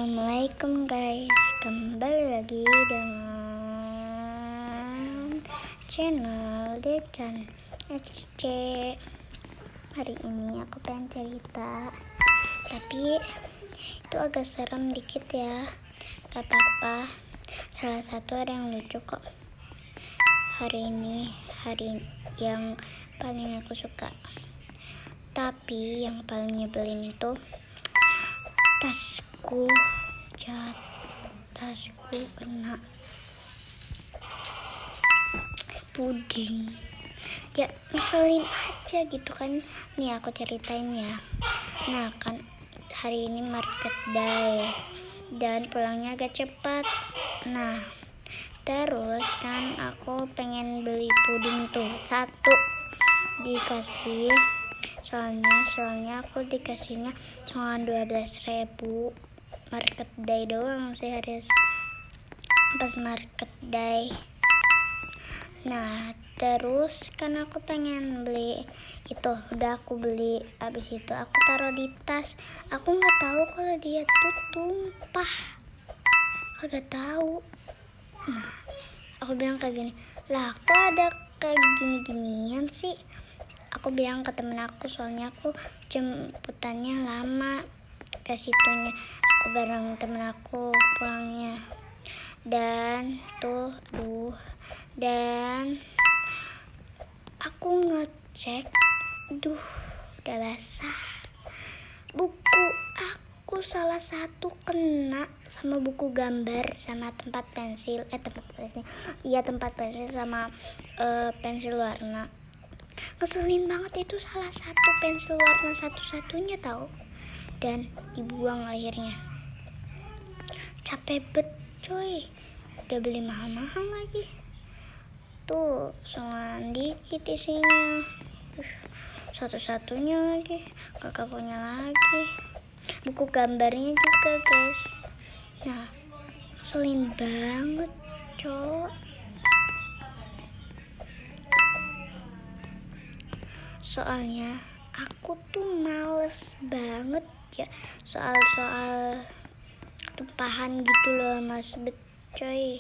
Assalamualaikum guys, kembali lagi dengan channel Decan HC. Hari ini aku pengen cerita, tapi itu agak serem dikit ya. Gak apa-apa, salah satu ada yang lucu kok. Hari ini hari yang paling aku suka, tapi yang paling nyebelin itu tasku kena puding. Ya ngeselin aja gitu kan. Nih aku ceritain ya. Nah kan hari ini market day dan pulangnya agak cepat. Nah terus kan aku pengen beli puding tuh satu, dikasih soalnya aku dikasihnya cuma 12.000. Market day doang sih hari pas market day. Nah terus kan aku pengen beli itu, udah aku beli, abis itu aku taruh di tas. Aku nggak tahu kalau dia tuh tumpah, kagak tahu. Nah aku bilang kayak gini, lah kok ada kayak gini-ginian sih. Aku bilang ke temen aku, soalnya aku jemputannya lama ke situnya. Aku bareng temen aku pulangnya. Dan dan aku ngecek, udah basah. Buku aku salah satu kena sama buku gambar sama tempat pensil sama pensil warna. Ngeselin banget, itu salah satu pensil warna satu-satunya tahu, dan dibuang akhirnya. Capek bet coy, udah beli mahal-mahal lagi. Tuh sungan dikit isinya, satu-satunya lagi, kakak punya lagi. Buku gambarnya juga guys. Nah ngeselin banget cok. Soalnya aku tuh males banget ya soal tumpahan gitu loh, mas bet coy.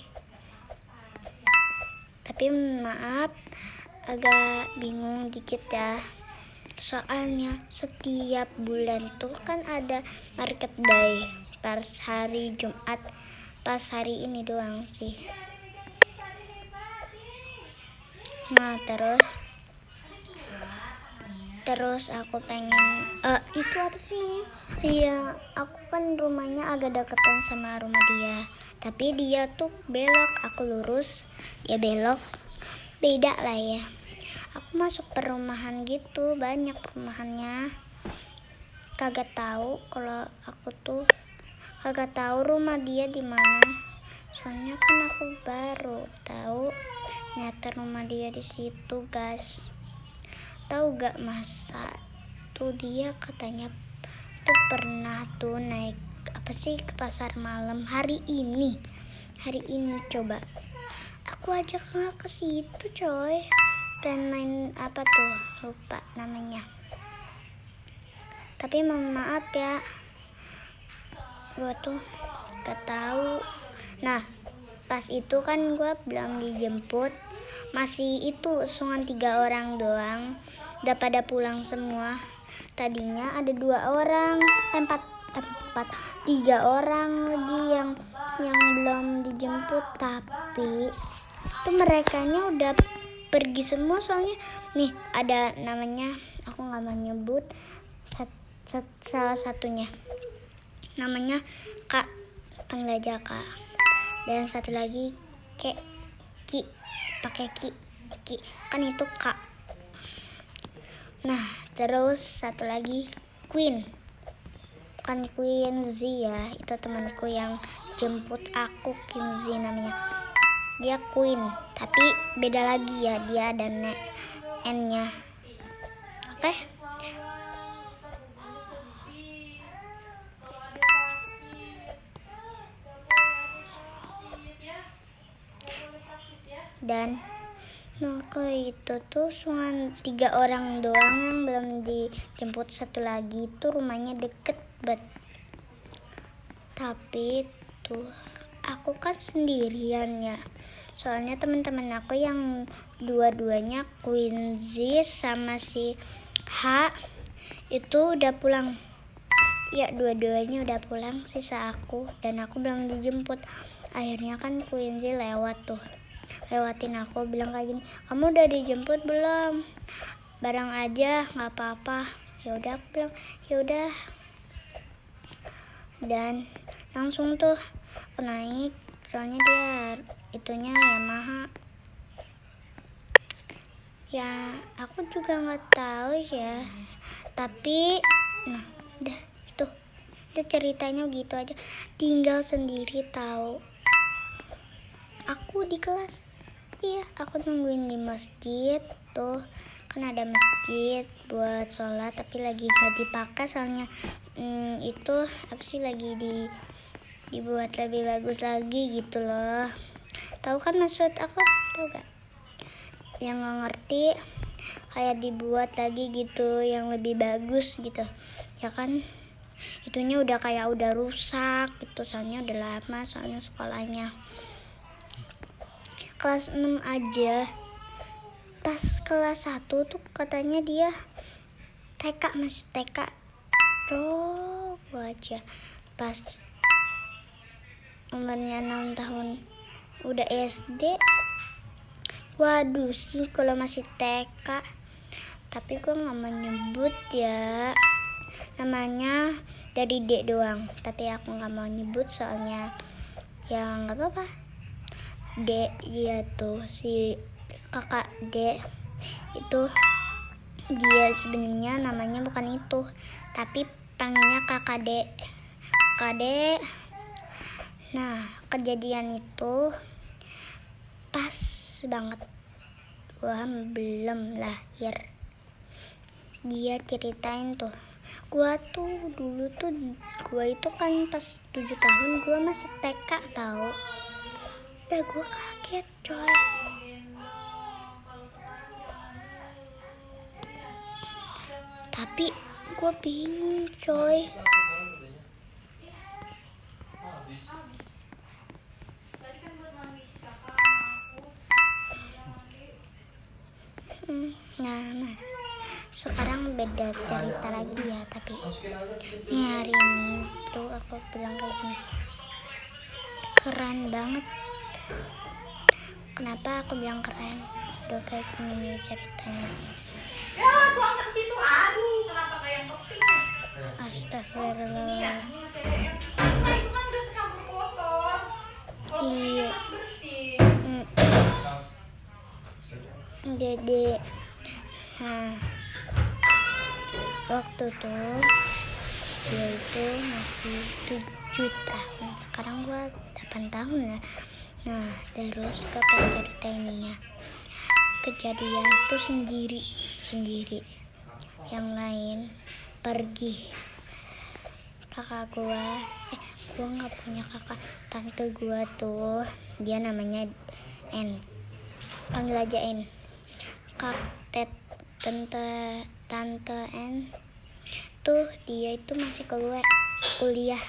Tapi maaf agak bingung dikit ya, soalnya setiap bulan tuh kan ada market day pas hari Jumat. Pas hari ini doang sih. Nah terus aku pengen itu apa sih namanya? Iya, aku kan rumahnya agak deketan sama rumah dia, tapi dia tuh belok, aku lurus, dia belok, beda lah ya. Aku masuk perumahan gitu, banyak perumahannya. Kagak tahu kalau aku tuh kagak tahu rumah dia di mana. Soalnya kan aku baru tahu ternyata rumah dia di situ, guys. Tahu gak, masa tuh dia katanya tuh pernah tuh naik apa sih ke pasar malam hari ini coba. Aku ajak ke situ coy, pengen main apa tuh, lupa namanya. Tapi mohon maaf ya, gue tuh gak tahu. Nah pas itu kan gue belum dijemput, masih itu cuma 3 orang doang, udah pada pulang semua. Tadinya ada 2 orang, 3 orang lagi yang belum dijemput, tapi tuh merekanya udah pergi semua. Soalnya nih ada namanya, aku nggak mau nyebut, salah satunya namanya Kak, panggil aja Kak. Dan satu lagi Ki, pakai Ki kan itu Kak. Nah terus satu lagi Queen, bukan Queen Z ya, itu temanku yang jemput aku, Kim Z namanya. Dia Queen tapi beda lagi ya, dia ada N-nya. Oke? Dan itu tuh cuma 3 orang doang yang belum dijemput. Satu lagi tuh rumahnya deket banget, Tapi tuh aku kan sendirian ya. Soalnya teman-teman aku yang dua-duanya Quincy sama si H itu udah pulang. Ya dua-duanya udah pulang, sisa aku dan aku belum dijemput. Akhirnya kan Quincy lewat tuh, lewatin aku bilang kayak gini, kamu udah dijemput belum? Bareng aja nggak apa-apa. Ya udah aku bilang ya udah. Dan langsung tuh aku naik, soalnya dia itunya Yamaha. Ya aku juga nggak tahu ya, tapi nah udah itu ceritanya gitu aja. Tinggal sendiri tahu. Aku di kelas, iya aku nungguin di masjid tuh, kan ada masjid buat sholat tapi lagi nggak dipakai soalnya itu apa sih, lagi dibuat lebih bagus lagi gitu loh. Tahu kan maksud aku? Tahu gak? Yang nggak ngerti, kayak dibuat lagi gitu yang lebih bagus gitu ya kan. Itunya udah kayak udah rusak gitu, soalnya udah lama soalnya sekolahnya. Kelas 6 aja, pas kelas 1 tuh katanya dia TK, masih TK. Coba aja pas umurnya 6 tahun udah SD. Waduh sih kalau masih TK. Tapi gue gak mau nyebut ya, namanya dari D doang. Tapi aku gak mau nyebut soalnya ya gak apa-apa. D, dia tuh si kakak D itu, dia sebenarnya namanya bukan itu, tapi panggilnya kakak D. Kakak D. Nah kejadian itu pas banget gua belum lahir. Dia ceritain tuh, gua tuh dulu tuh, gua itu kan pas 7 tahun gua masih TK tahu. Udah gua kaget coy. Tapi gua bingung coy. Nah, sekarang beda cerita lagi ya. Tapi nih hari ini tuh aku bilang kayak gini, keren banget. Kenapa aku bilang keren? Udah kayak gini nih ceritanya. Ya tuh anak situ, aduh kenapa kayak keping ya? Astagfirullah. Nah itu kan udah kecampur kotor. Kalau Iya. harus bersih. Jadi nah waktu tuh dia itu masih 7 tahun, sekarang gua 8 tahun ya. Nah terus gue pengen cerita ini ya, kejadian tuh sendiri, yang lain pergi. Kakak gua gua nggak punya kakak, tante gua tuh dia namanya N, panggil aja N. Tante N tuh dia itu masih kuliah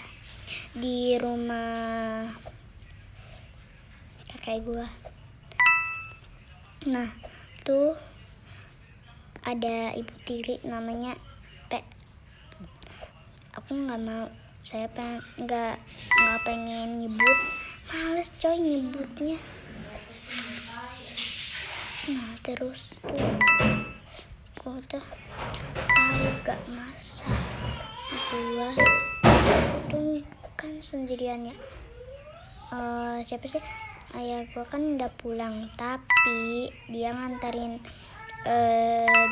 di rumah kakek gua. Nah tuh ada ibu tiri namanya P. Aku nggak pengen nyebut, males coy nyebutnya. Nah terus tuh gua tuh tahu gak, masa gua tuh kan sendirian ya. Siapa sih, ayah gua kan udah pulang tapi dia nganterin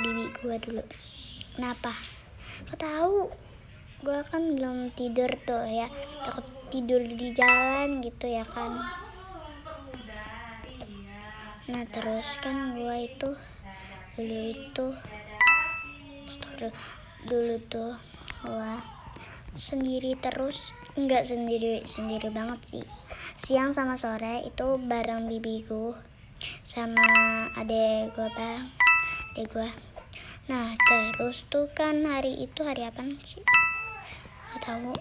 bibi gua dulu. Kenapa? Kau tahu gua kan belum tidur tuh ya, takut tidur di jalan gitu ya kan. Nah terus kan gua itu dulu tuh gua sendiri terus, enggak sendiri banget sih, siang sama sore itu bareng bibiku sama adek gua. Nah terus tuh kan hari itu hari apa sih nggak tahu,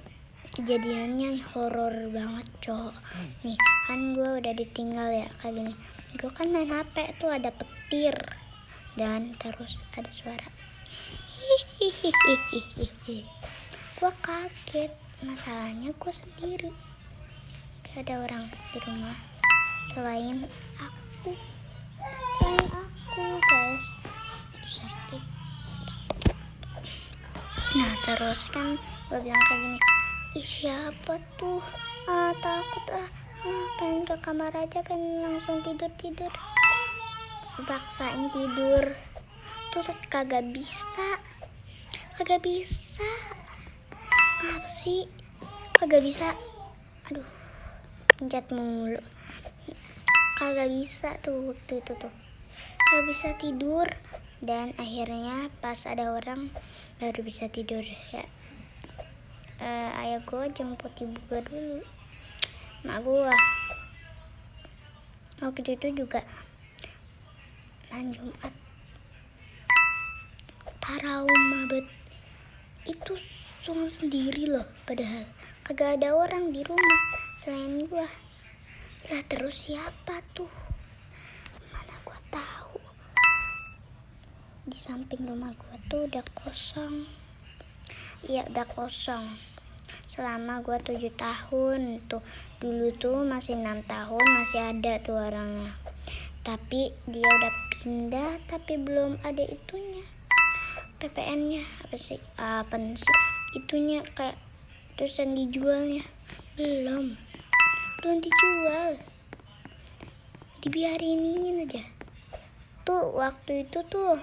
kejadiannya horor banget cowok. Nih kan gue udah ditinggal ya kayak gini. Gue kan main HP tuh ada petir dan terus ada suara hihihihihi. Gue kaget, masalahnya gue sendiri, gak ada orang di rumah selain aku guys. Sakit. Nah terus kan gue bilang kayak gini, ih siapa tuh, takut pengen ke kamar aja, pengen langsung tidur. Paksain tidur tuh kagak bisa. Apa sih kagak bisa, aduh pencet mulu, kagak bisa tuh waktu itu tuh kagak bisa tidur. Dan akhirnya pas ada orang baru bisa tidur ya. Ayah gue jemput ibu gue dulu, mak gue waktu itu juga malam Jumat trauma bet. Itu sungai sendiri loh, padahal kagak ada orang di rumah selain gue. Lah terus siapa tuh, mana gue tahu. Di samping rumah gue tuh udah kosong. Iya udah kosong selama gue 7 tahun tuh. Dulu tuh masih 6 tahun masih ada tuh orangnya, tapi dia udah pindah, tapi belum ada itunya PPN-nya. Apa sih itunya, kayak tulisan dijualnya belum dijual, dibiarinin aja. Tuh waktu itu tuh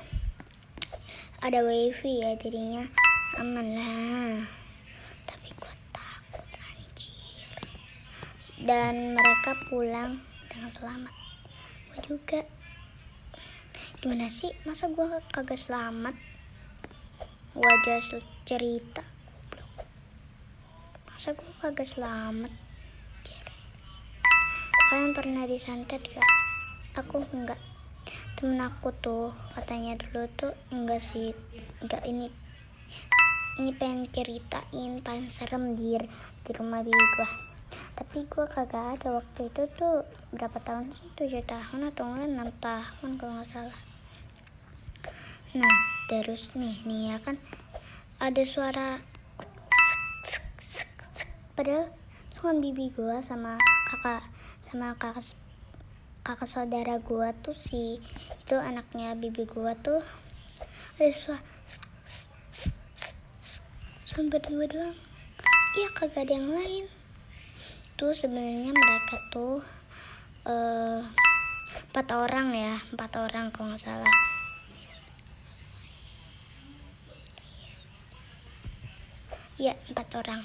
ada wifi ya, jadinya aman lah. Tapi gue takut anjir. Dan mereka pulang dengan selamat. Gue juga, gimana sih, masa gue kagak selamat? Wajah cerita, masa gue kagak selamat? Kalian pernah disantet gak? Aku enggak. Temen aku tuh katanya dulu tuh enggak sih, enggak. Ini pengen ceritain paling serem di rumah bibi gua, tapi gua kagak ada waktu itu tuh. Berapa tahun sih, 7 tahun atau enggak 6 tahun kalau nggak salah. Nah terus nih ya kan ada suara, padahal cuma bibi gua sama kakak saudara gua tuh, si itu anaknya bibi gua tuh ada suara cuma berdua doang. Iya kagak ada yang lain. Tuh sebenarnya mereka tuh 4 orang kalau nggak salah. Ya 4 orang.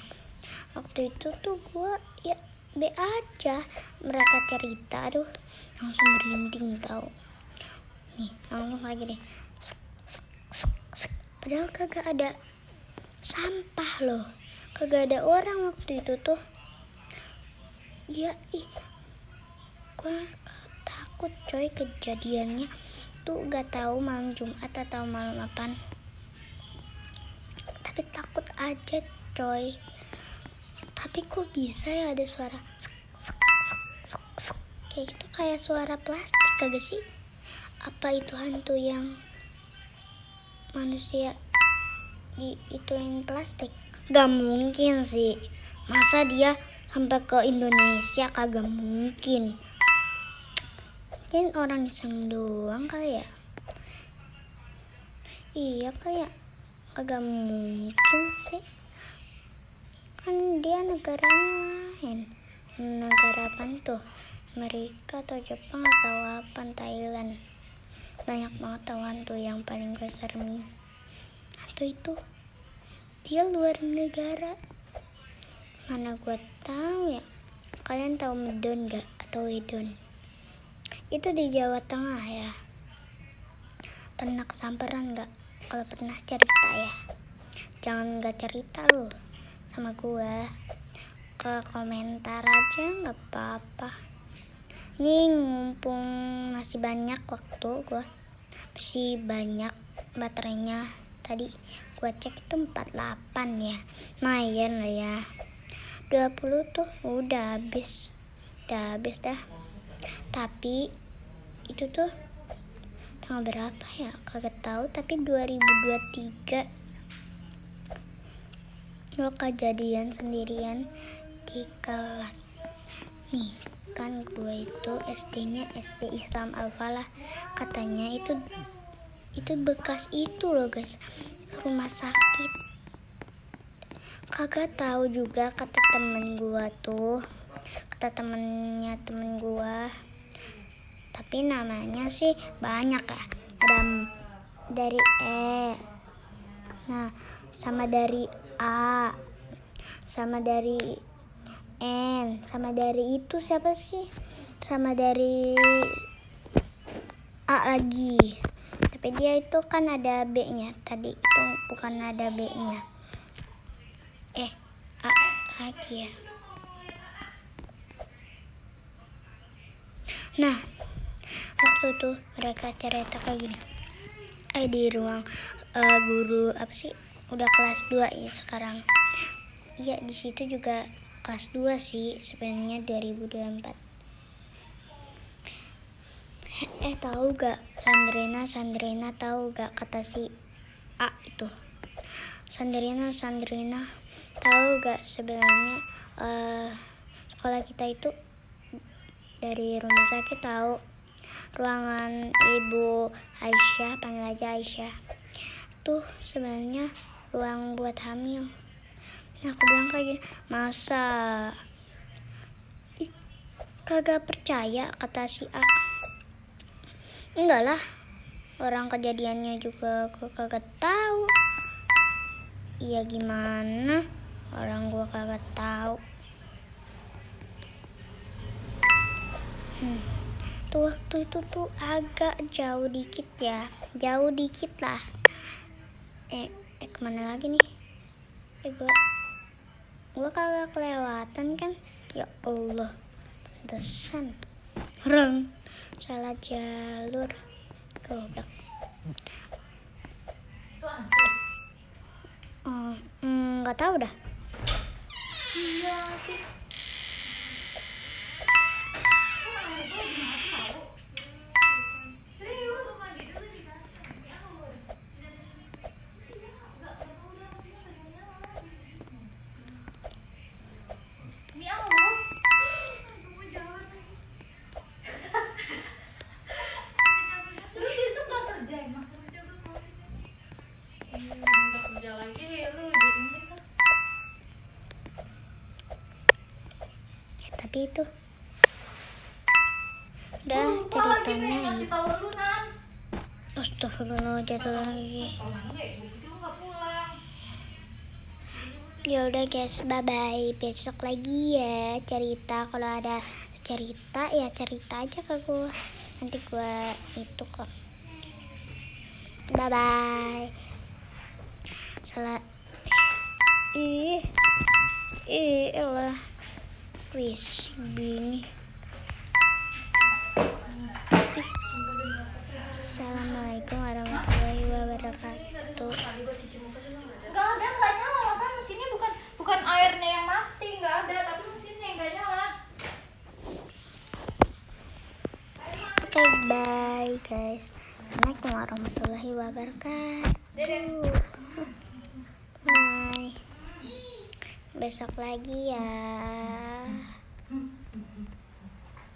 Waktu itu tuh gue ya be aja, mereka cerita, aduh langsung merinding tau. Nih langsung lagi nih, padahal kagak ada sampah loh, kagak ada orang waktu itu tuh. Ya gue takut coy. Kejadiannya tuh gak tahu malam Jumat atau malam apaan, tapi takut aja coy. Tapi kok bisa ya ada suara kayak gitu, kayak suara plastik kagak sih? Apa itu hantu yang manusia di ituin plastik? Gak mungkin sih, masa dia sampai ke Indonesia, kagak mungkin. Mungkin orang iseng doang kali ya. Iya kayak kagak mungkin sih, kan dia negaranya lain. Negara apa tuh, Amerika atau Jepang atau apa, Thailand. Banyak banget tau hantu yang paling gue seremin. Hantu itu dia luar negara, mana gue tahu ya. Kalian tahu Medon gak atau Wedon? Itu di Jawa Tengah ya. Pernah kesamperan gak? Kalau pernah cerita ya, jangan gak cerita lu sama gue, ke komentar aja gak apa-apa. Ini mumpung masih banyak waktu, gue masih banyak baterainya. Tadi gue cek itu 48 ya, lumayan lah ya. 20 tuh udah habis dah. Tapi itu tuh tanggal berapa ya, kagak tahu. Tapi 2023 gue kejadian sendirian di kelas. Nih kan gue itu SD-nya SD Islam Al-Falah. Katanya itu bekas itu loh guys, rumah sakit. Kagak tahu juga, kata temennya temen gua. Tapi namanya sih banyak ya. Ada dari E, nah sama dari A, sama dari N, sama dari itu siapa sih? Sama dari A lagi. Tapi dia itu kan ada B-nya. Tadi itu bukan ada B-nya. A lagi ya. Nah, waktu itu mereka cerita kayak gini. Di ruang guru apa sih? Udah kelas 2 ya sekarang. Iya, di situ juga kelas 2 sih sebenarnya 2024. Tahu gak Sandrina tahu gak kata si A itu? Sandrina tahu gak sebenarnya sekolah kita itu dari rumah sakit tahu, ruangan Ibu Aisyah, panggil aja Aisyah, tuh sebenarnya ruang buat hamil. Nah aku bilang kayak gini, masa? Kagak percaya kata si A. Enggak lah, orang kejadiannya juga gue kagak tahu. Iya gimana? Orang gue kagak tahu. Tuh waktu itu tuh agak jauh dikit lah. Kemana lagi nih? Gue kagak kelewatan kan? Ya Allah, pantesan. Salah jalur. Goblok. Nggak tahu dah. Iya, Tapi itu udah ceritanya ini. Astagfirullah, jatuh lagi. Ya udah guys, bye bye. Besok lagi ya cerita. Kalau ada cerita ya cerita aja ke gue. Nanti gue itu kok. Bye bye. Salah. Elah. Wis gini. Assalamualaikum warahmatullahi wabarakatuh. Nggak nyala. Masa mesinnya bukan airnya yang mati, nggak ada, tapi mesinnya yang nggak nyala. Oke, bye guys. Assalamualaikum warahmatullahi wabarakatuh. Bye. Besok lagi ya.